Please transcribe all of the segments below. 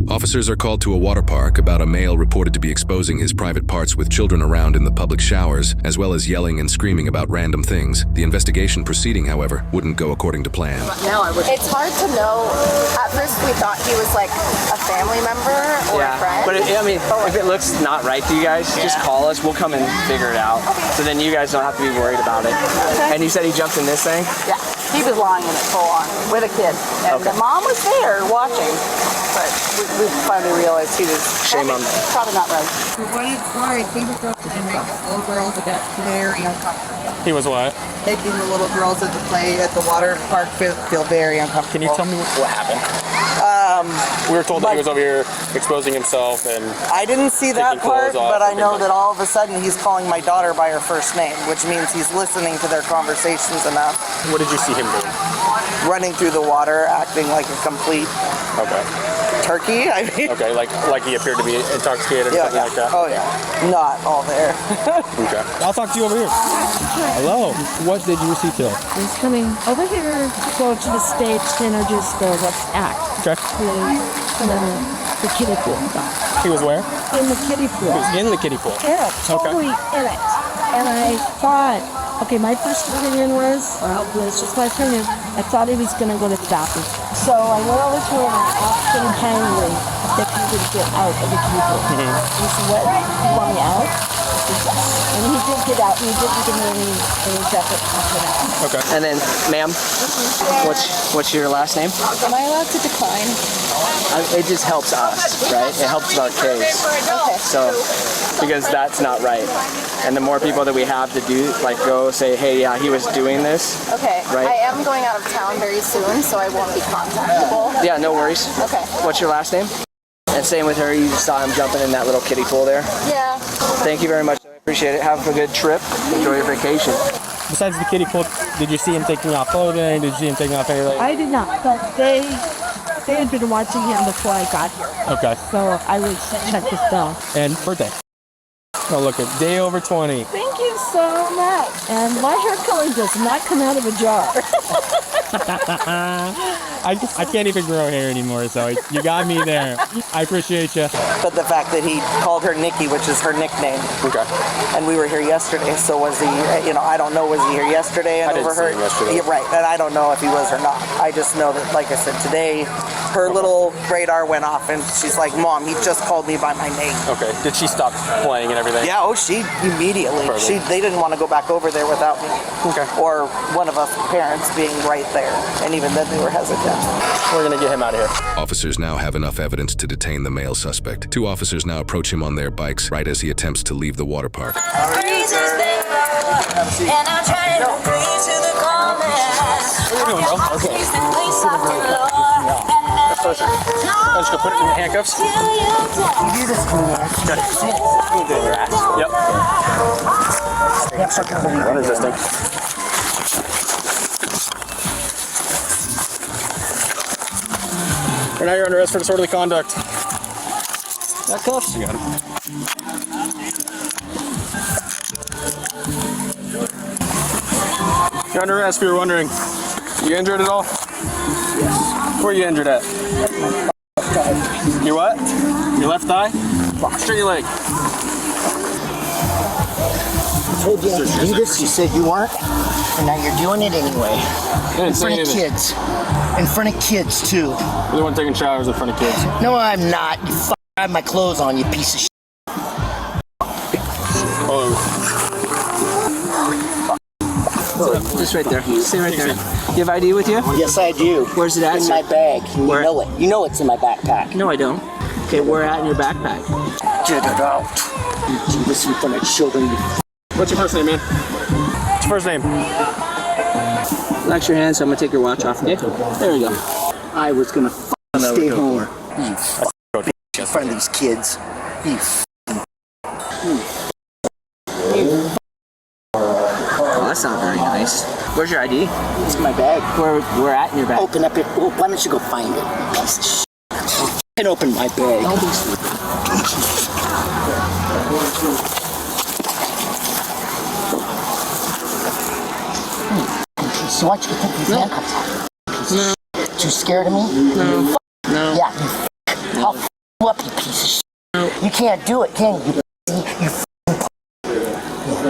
Officers are called to a water park about a male reported to be exposing his private parts with children around in the public showers, as well as yelling and screaming about random things. The investigation proceeding, however, wouldn't go according to plan. It's hard to know. At first we thought he was like a family member or a friend. But if it looks not right to you guys, just call us. We'll come and figure it out. Okay. So then you guys don't have to be worried about it. Okay. And you said he jumped in this thing? Yeah. He was lying in it full on with a kid. And the mom was there watching. But we finally realized he was probably not right. Why he was little girls that got very uncomfortable. He was what? Making the little girls at the water park feel very uncomfortable. Can you tell me what happened? We were told that he was over here exposing himself and I didn't see that part, but I know that all of a sudden he's calling my daughter by her first name, which means he's listening to their conversations enough. What did you see him doing? Running through the water, acting like a complete turkey. I mean, like he appeared to be intoxicated or something like that. Oh yeah, not all there. Okay, I'll talk to you over here. Hello. What did you see, Till? He's coming over here to go to the stage to introduce the Let's Act. Okay. The kiddie pool. He was where? In the kiddie pool. He was in the kiddie pool. Yeah, totally in it. And I thought, okay, my first opinion was, it's just my opinion, I thought he was going to go to the bathroom. So I went over to him and asked him kindly if he could get out of the kiddie pool. He said, what? You want me out? And he did get out, and he didn't give me any effort to get out. Okay. And then, ma'am, what's your last name? Am I allowed to decline? It just helps us, right? It helps our case. Okay. So, because that's not right. And the more people that we have to do, like go say, hey, yeah, he was doing this. Okay. Right? I am going out of town very soon, so I won't be contactable. Yeah, no worries. Okay. What's your last name? And same with her, you saw him jumping in that little kiddie pool there. Yeah. Thank you very much. I appreciate it. Have a good trip. Enjoy your vacation. Besides the kiddie pool, did you see him taking off clothing? Did you see him taking off anything? I did not, but they had been watching him before I got here. Okay. So I would check this down. And birthday. Oh, look at day over 20. Thank you so much. And my hair color does not come out of a jar. I can't even grow hair anymore, so you got me there. I appreciate you. But the fact that he called her Nikki, which is her nickname. Okay. And we were here yesterday, so was he, I don't know, was he here yesterday and I didn't overheard? see him yesterday. Yeah, right, and I don't know if he was or not. I just know that, like I said, today, her little radar went off and she's like, Mom, he just called me by my name. Okay. Did she stop playing and everything? Yeah, she immediately. They didn't want to go back over there without me. Okay. Or one of us parents being right there. And even then they were hesitant. We're going to get him out of here. Officers now have enough evidence to detain the male suspect. Two officers now approach him on their bikes right as he attempts to leave the water park. Let's go put it in the handcuffs. You do this to me, Yep. What is this thing? Right now you're under arrest for disorderly conduct. That cuffs? You got him. You're under arrest if you were wondering. You injured at all? Yes. Where are you injured at? Your what? Your left thigh? Straighten your leg. I told you not to do this, you said you weren't, and now you're doing it anyway. In front of kids. In front of kids, too. You're the one taking showers in front of kids. No, I'm not. You have my clothes on, you piece of shit. Oh. Just right there. Stay right there. You have ID with you? Yes, I do. Where's it at? In my bag. You know it. You know it's in my backpack. No, I don't. Okay, where at in your backpack? Get it out. You do this in front of children. What's your first name, man? What's your first name? Relax your hands, so I'm gonna take your watch off, okay? There we go. I was gonna stay home. You bitch in front of these kids. You Oh, that's not very nice. Where's your ID? It's in my bag. Where at in your bag? Open up it. Well, why don't you go find it, you piece of shit? And open my bag. So why don't you take these handcuffs off? No. Too scared of me? No. No. Yeah. How up, you piece of shit. You can't do it, can you? You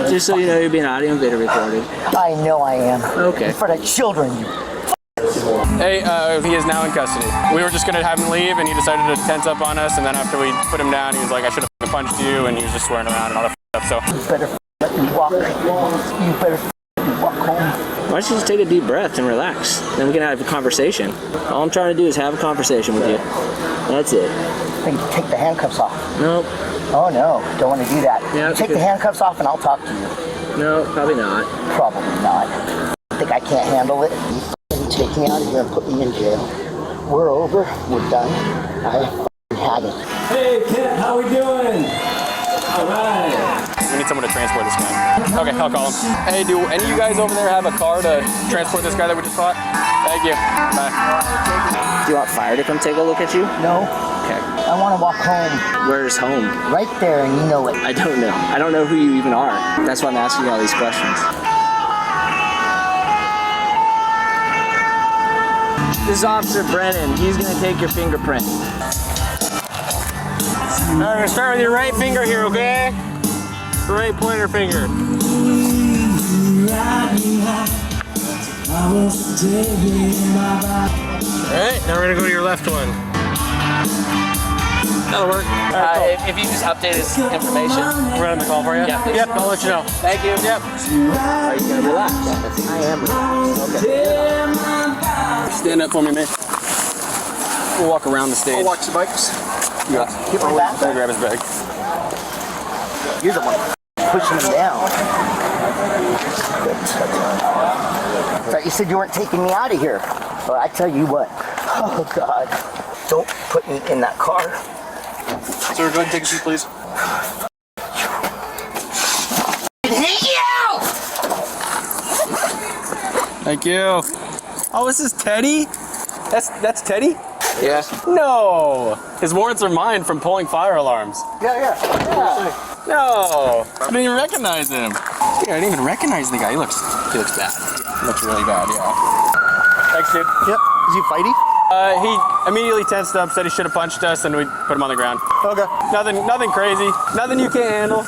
Just so you know, you're being audio and video recorded. I know I am. Okay. In front of children, you. Hey, he is now in custody. We were just gonna have him leave, and he decided to tense up on us. And then after we put him down, he was like, "I should have punched you," and he was just swearing around and all that stuff. So You better let me walk. You better let me walk home. Why don't you just take a deep breath and relax? Then we can have a conversation. All I'm trying to do is have a conversation with you. That's it. Then take the handcuffs off. Nope. Oh no, don't want to do that. Yeah, You take the handcuffs off and I'll talk to you. No, probably not. Probably not. Think I can't handle it? You take me out of here and put me in jail. We're over. We're done. I had it. hey, Kent, how we doing? All right. We need someone to transport this guy. Okay, I'll call him. Hey, do any of you guys over there have a car to transport this guy that we just caught? Thank you. Bye. Do you want fire to come take a look at you? No, Okay. I want to walk home. Where's home? Right there, and you know it. I don't know. I don't know who you even are. That's why I'm asking you all these questions. This is Officer Brennan. He's gonna take your fingerprint. All right, we're gonna start with your right finger here, okay? The right pointer finger. All right, now we're gonna go to your left one. That'll work. All right, cool. If you just update his information. We're on the call for you? Yeah, please. Yep, I'll let you know. Thank you. Yep. Are you gonna relax? I am relaxed. Okay. Stand up for me, man. We'll walk around the stage. I'll watch the bikes. Yeah. Give my back. Let me grab his bag. You're the one pushing him down. Thought you said you weren't taking me out of here. Well, I tell you what. Oh, God. Don't put me in that car. Sir, go ahead and take a seat, please. Thank you. Oh, this is Teddy? That's Teddy? Yeah. No. His warrants are mine from pulling fire alarms. Yeah. No. I didn't even recognize him. Dude, I didn't even recognize the guy. He looks bad. He looks really bad, yeah. Thanks, dude. Yep. Is he fighty? He immediately tensed up, said he should have punched us, and we put him on the ground. Okay. Nothing crazy. Nothing you can't handle.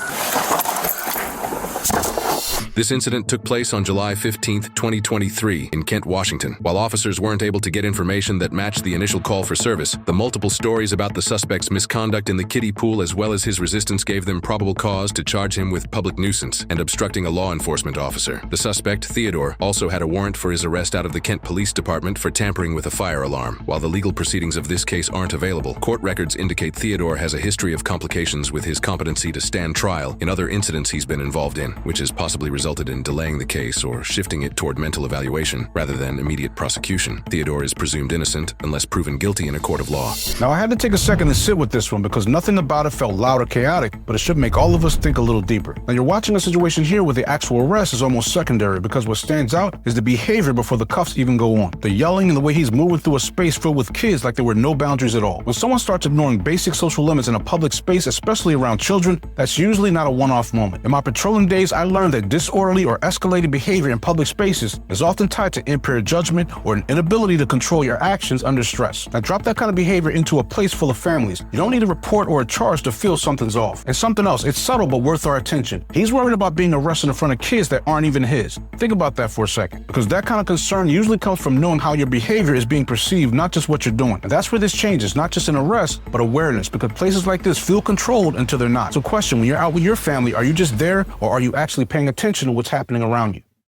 This incident took place on July 15, 2023 in Kent, Washington. While officers weren't able to get information that matched the initial call for service, the multiple stories about the suspect's misconduct in the kiddie pool as well as his resistance gave them probable cause to charge him with public nuisance and obstructing a law enforcement officer. The suspect, Theodore, also had a warrant for his arrest out of the Kent Police Department for tampering with a fire alarm. While the legal proceedings of this case aren't available, court records indicate Theodore has a history of complications with his competency to stand trial in other incidents he's been involved in, which has possibly resulted in delaying the case or shifting it toward mental evaluation rather than immediate prosecution. Theodore is presumed innocent unless proven guilty in a court of law. Now, I had to take a second to sit with this one because nothing about it felt loud or chaotic, but it should make all of us think a little deeper. Now, you're watching a situation here where the actual arrest is almost secondary because what stands out is the behavior before the cuffs even go on. The yelling and the way he's moving through a space filled with kids like there were no boundaries at all. When someone starts ignoring basic social limits in a public space, especially around children, that's usually not a one-off moment. In my patrolling days, I learned that disorderly or escalated behavior in public spaces is often tied to impaired judgment or an inability to control your actions under stress. Now, drop that kind of behavior into a place full of families. You don't need a report or a charge to feel something's off. And something else, it's subtle but worth our attention. He's worried about being arrested in front of kids that aren't even his. Think about that for a second, because that kind of concern usually comes from knowing how your behavior is being perceived, not just what you're doing. And that's where this changes, not just an arrest, but awareness, because places like this feel controlled until they're not. So question, when you're out with your family, are you just there or are you actually paying attention to what's happening around you?